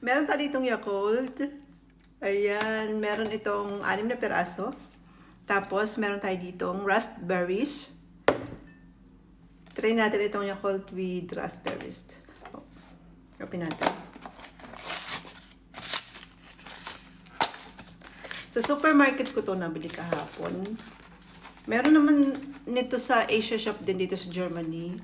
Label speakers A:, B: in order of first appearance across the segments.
A: Meron tayo ditong Yakult. Ayan, meron itong 6 na peraso. Tapos, meron tayo ditong raspberries. Try natin itong Yakult with raspberries. Open natin. Sa supermarket ko to nabili kahapon. Meron naman nito sa Asia shop din dito sa Germany.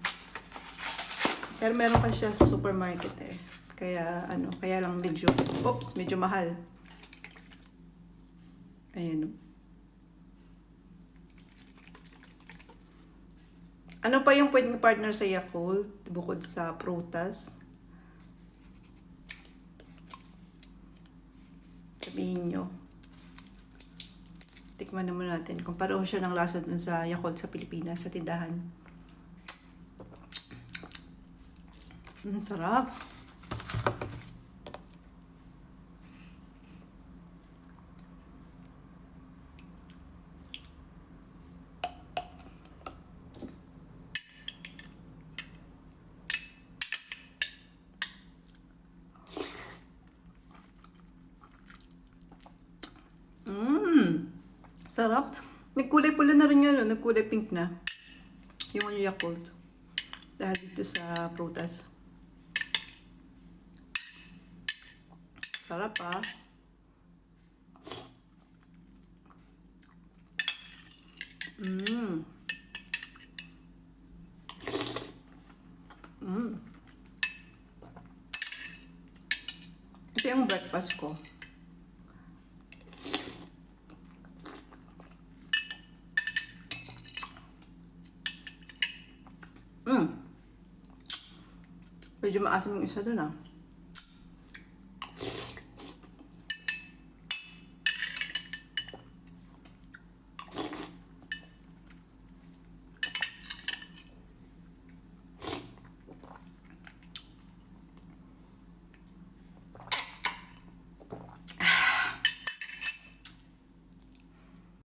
A: Pero meron kasi siya sa supermarket eh. Kaya kaya lang medyo mahal. Ayan. Ano pa yung pwedeng partner sa Yakult bukod sa prutas? Sabihin nyo. Tikman naman natin kung pareho siya ng lasa dun sa Yakult sa Pilipinas, sa tindahan. Sarap. Sarap. Nagkulay pula na rin yun, no? Nagkulay pink na. Yung Yakult. Dahil dito sa prutas. Sarap ah. Ito yung breakfast ko. Medyo maasim yung isa dun ah.